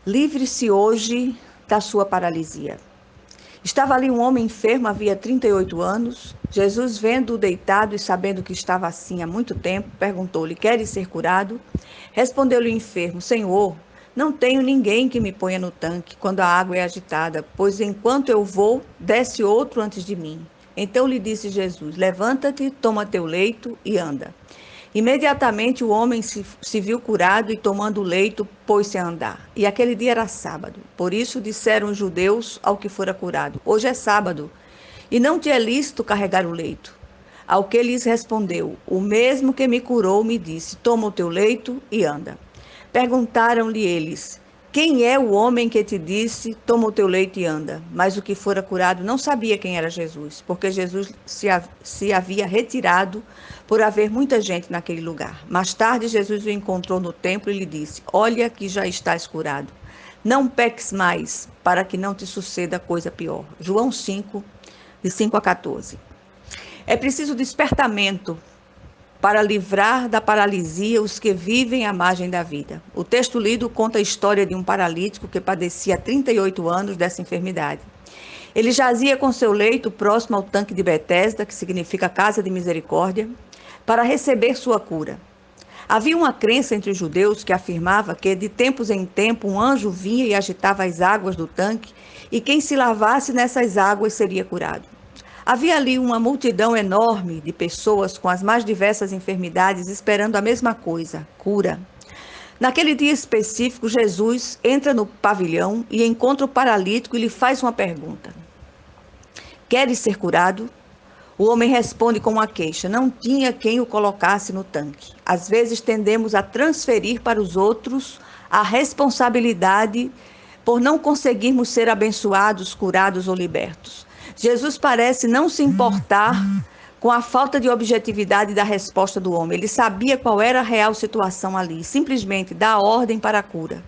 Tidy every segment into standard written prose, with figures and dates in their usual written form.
Livre-se hoje da sua paralisia. Estava ali um homem enfermo, havia 38 anos. Jesus, vendo-o deitado e sabendo que estava assim há muito tempo, perguntou-lhe: Queres ser curado? Respondeu-lhe o enfermo: Senhor, não tenho ninguém que me ponha no tanque quando a água é agitada, pois enquanto eu vou, desce outro antes de mim. Então lhe disse Jesus: Levanta-te, toma teu leito e anda. Imediatamente o homem se viu curado e, tomando o leito, pôs-se a andar. E aquele dia era sábado. Por isso disseram os judeus ao que fora curado: Hoje é sábado, e não te é lícito carregar o leito. Ao que lhes respondeu: O mesmo que me curou me disse: Toma o teu leito e anda. Perguntaram-lhe eles: Quem é o homem que te disse: Toma o teu leito e anda? Mas o que fora curado não sabia quem era Jesus, porque Jesus se havia retirado por haver muita gente naquele lugar. Mais tarde, Jesus o encontrou no templo e lhe disse: Olha que já estás curado. Não peques mais, para que não te suceda coisa pior. João 5, de 5 a 14. É preciso despertamento para livrar da paralisia os que vivem à margem da vida. O texto lido conta a história de um paralítico que padecia há 38 anos dessa enfermidade. Ele jazia com seu leito próximo ao tanque de Betesda, que significa casa de misericórdia, para receber sua cura. Havia uma crença entre os judeus que afirmava que, de tempos em tempos, um anjo vinha e agitava as águas do tanque, e quem se lavasse nessas águas seria curado. Havia ali uma multidão enorme de pessoas com as mais diversas enfermidades esperando a mesma coisa, cura. Naquele dia específico, Jesus entra no pavilhão e encontra o paralítico e lhe faz uma pergunta: Queres ser curado? O homem responde com uma queixa: Não tinha quem o colocasse no tanque. Às vezes tendemos a transferir para os outros a responsabilidade por não conseguirmos ser abençoados, curados ou libertos. Jesus parece não se importar com a falta de objetividade da resposta do homem. Ele sabia qual era a real situação ali, simplesmente dá ordem para a cura.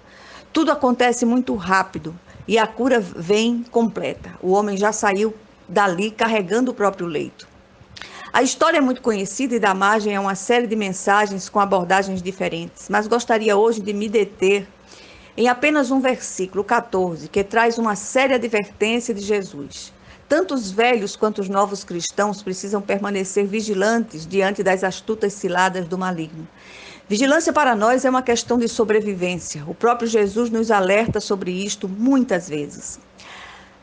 Tudo acontece muito rápido e a cura vem completa. O homem já saiu dali carregando o próprio leito. A história é muito conhecida e dá margem a uma série de mensagens com abordagens diferentes, mas gostaria hoje de me deter em apenas um versículo, 14, que traz uma séria advertência de Jesus. Tanto os velhos quanto os novos cristãos precisam permanecer vigilantes diante das astutas ciladas do maligno. Vigilância para nós é uma questão de sobrevivência. O próprio Jesus nos alerta sobre isto muitas vezes.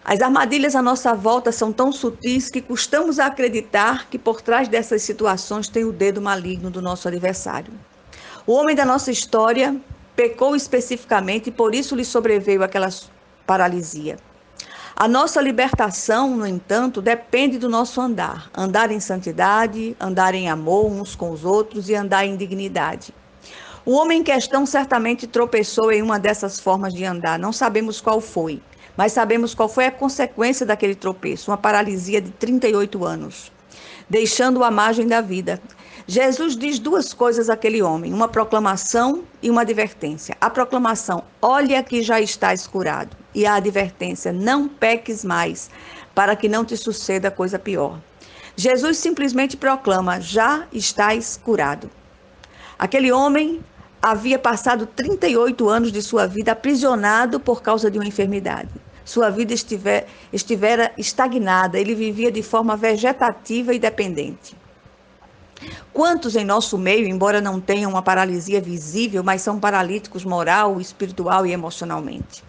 As armadilhas à nossa volta são tão sutis que custamos a acreditar que por trás dessas situações tem o dedo maligno do nosso adversário. O homem da nossa história pecou especificamente e por isso lhe sobreveio aquela paralisia. A nossa libertação, no entanto, depende do nosso andar. Andar em santidade, andar em amor uns com os outros e andar em dignidade. O homem em questão certamente tropeçou em uma dessas formas de andar. Não sabemos qual foi, mas sabemos qual foi a consequência daquele tropeço, uma paralisia de 38 anos, deixando-o à margem da vida. Jesus diz duas coisas àquele homem, uma proclamação e uma advertência. A proclamação: olha que já estás curado. E a advertência: não peques mais, para que não te suceda coisa pior. Jesus simplesmente proclama: já estás curado. Aquele homem havia passado 38 anos de sua vida aprisionado por causa de uma enfermidade. Sua vida estivera estagnada, ele vivia de forma vegetativa e dependente. Quantos em nosso meio, embora não tenham uma paralisia visível, mas são paralíticos moral, espiritual e emocionalmente?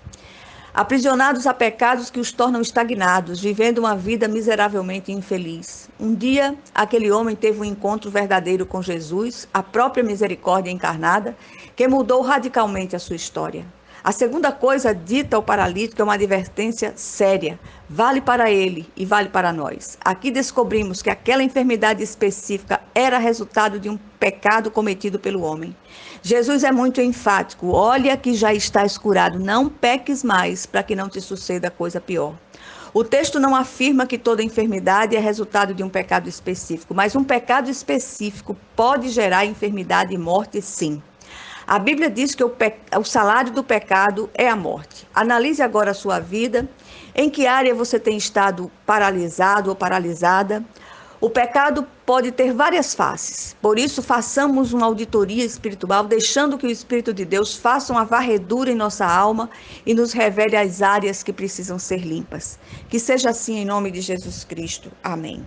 Aprisionados a pecados que os tornam estagnados, vivendo uma vida miseravelmente infeliz. Um dia, aquele homem teve um encontro verdadeiro com Jesus, a própria misericórdia encarnada, que mudou radicalmente a sua história. A segunda coisa dita ao paralítico é uma advertência séria. Vale para ele e vale para nós. Aqui descobrimos que aquela enfermidade específica era resultado de um pecado cometido pelo homem. Jesus é muito enfático. Olha que já estás curado. Não peques mais, para que não te suceda coisa pior. O texto não afirma que toda enfermidade é resultado de um pecado específico, mas um pecado específico pode gerar enfermidade e morte, sim. A Bíblia diz que o salário do pecado é a morte. Analise agora a sua vida. Em que área você tem estado paralisado ou paralisada? O pecado pode ter várias faces, por isso façamos uma auditoria espiritual, deixando que o Espírito de Deus faça uma varredura em nossa alma e nos revele as áreas que precisam ser limpas. Que seja assim em nome de Jesus Cristo. Amém.